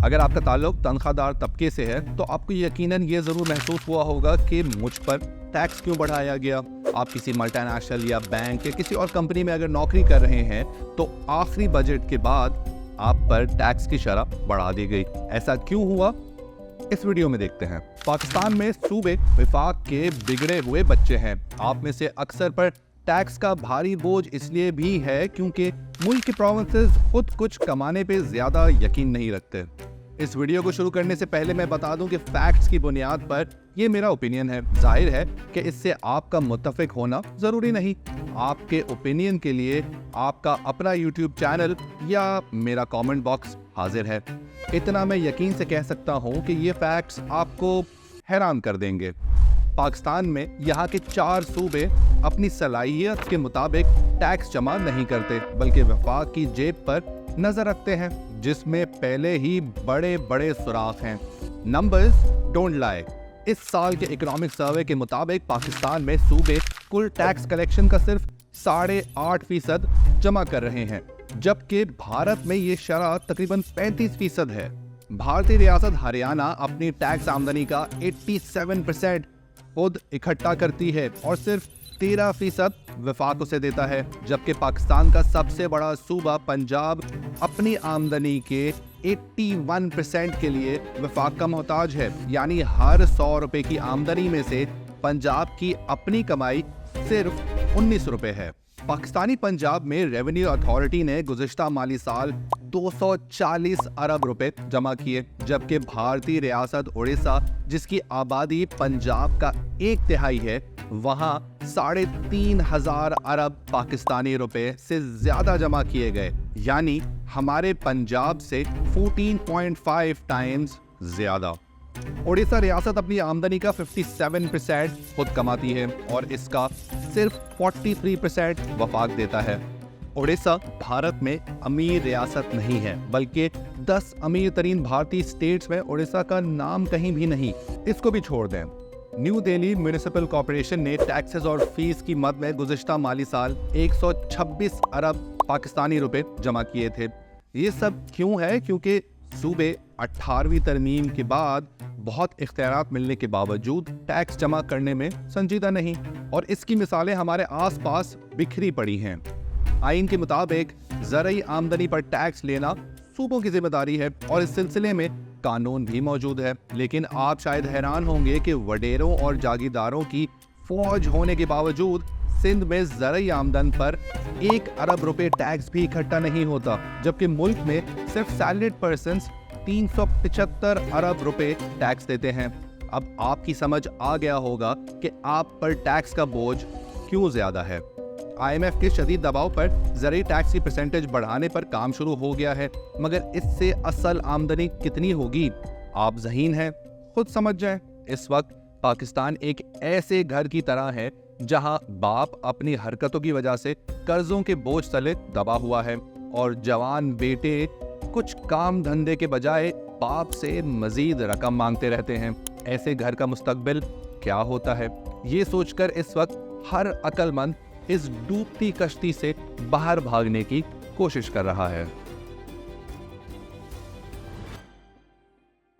अगर आपका ताल्लुक तनख्वाहदार तबके से है तो आपको यकीनन ये ज़रूर महसूस हुआ होगा कि मुझ पर टैक्स क्यों बढ़ाया गया। आप किसी मल्टीनेशनल या बैंक या किसी और कंपनी में अगर नौकरी कर रहे हैं तो आखिरी बजट के बाद आप पर टैक्स की शरह बढ़ा दी गई। ऐसा क्यों हुआ, इस वीडियो में देखते हैं। पाकिस्तान में सूबे विफाक के बिगड़े हुए बच्चे हैं। आप में से अक्सर पर टैक्स का भारी बोझ इसलिए भी है क्योंकि मुल्क के प्रोविंसेस खुद कुछ कमाने पे ज्यादा यकीन नहीं रखते। इस वीडियो को शुरू करने से पहले मैं बता दूं कि फैक्ट्स की बुनियाद पर ये मेरा ओपिनियन है। जाहिर है कि इससे आपका मुत्तफिक होना जरूरी नहीं। आपके ओपिनियन के लिए आपका अपना यूट्यूब चैनल या मेरा कमेंट बॉक्स हाजिर है। इतना मैं यकीन से कह सकता हूं कि ये फैक्ट्स आपको हैरान कर देंगे। पाकिस्तान में यहाँ के 4 सूबे अपनी सलाहियत के मुताबिक टैक्स जमा नहीं करते, बल्कि वफाक की जेब पर नजर रखते हैं, जिसमें पहले ही बड़े बड़े सुराख हैं। Numbers don't lie. इस साल के इकोनॉमिक सर्वे के मुताबिक पाकिस्तान में सूबे कुल टैक्स कलेक्शन का सिर्फ 8.5% जमा कर रहे हैं, जबकि भारत में ये शरह तकरीबन 35% है। भारतीय रियासत हरियाणा अपनी टैक्स आमदनी का 87% खुद इकट्ठा करती है और सिर्फ 13% वफाक उसे देता है, जबकि पाकिस्तान का सबसे बड़ा सूबा पंजाब अपनी आमदनी के 81% के लिए वफाक का मोहताज है। यानी हर 100 रुपए की आमदनी में से पंजाब की अपनी कमाई सिर्फ 19 रुपए है। पाकिस्तानी पंजाब में रेवेन्यू अथॉरिटी ने गुज़िश्ता माली साल 240 अरब रुपए जमा किए, जबकि भारतीय रियासत उड़ीसा, जिसकी आबादी पंजाब का 1/3 है, वहां 3,500 अरब पाकिस्तानी रुपए से ज्यादा जमा किए गए। यानी हमारे पंजाब से 14.5 टाइम्स ज्यादा। उड़ीसा रियासत अपनी आमदनी का 57% खुद कमाती है और इसका सिर्फ 43% वफाक देता है। उड़ीसा भारत में अमीर रियासत नहीं है, बल्कि 10 अमीर तरीन भारतीय स्टेट्स में उड़ीसा का नाम कहीं भी नहीं। इसको भी छोड़ दें। न्यू दिल्ली म्युनिसिपल कॉर्पोरेशन ने टैक्सेस और फीस की मद में गुज़िश्ता माली साल 126 अरब पाकिस्तानी रुपए जमा किए थे। ये सब क्यों है? क्योंकि सूबे 18वीं तरमीम के बाद बहुत इख्तियारात मिलने के बावजूद टैक्स जमा करने में संजीदा नहीं, और इसकी मिसालें हमारे आसपास बिखरी पड़ी हैं। आइन के मुताबिक ज़रई आमदनी पर टैक्स लेना सूबों की जिम्मेदारी है और इस सिलसिले में कानून भी मौजूद है। लेकिन आप शायद हैरान होंगे कि वडेरों और जागीरदारों की फौज होने के बावजूद सिंध में ज़रई आमदन पर 1 अरब रुपए टैक्स भी इकट्ठा नहीं होता, जबकि मुल्क में सिर्फ सैलरीड पर्सन्स 375 अरब रुपए टैक्स देते हैं। अब आपकी समझ आ गया होगा कि आप पर टैक्स का बोझ क्यों ज्यादा है। IMF के शदीद दबाव पर ज़रई टैक्स की परसेंटेज बढ़ाने पर काम शुरू हो गया है, मगर इससे असल आमदनी कितनी होगी आप ज़हीन हैं, खुद समझ जाएं। इस वक्त पाकिस्तान एक ऐसे घर की तरह है जहां बाप अपनी हरकतों की वजह से कर्जों के बोझ तले दबा हुआ है और जवान बेटे कुछ काम धंधे के बजाय बाप से मजीद रकम मांगते रहते हैं। ऐसे घर का मुस्तकबिल क्या होता है, ये सोचकर इस वक्त हर अक्लमंद इस डूबती कश्ती से बाहर भागने की कोशिश कर रहा है।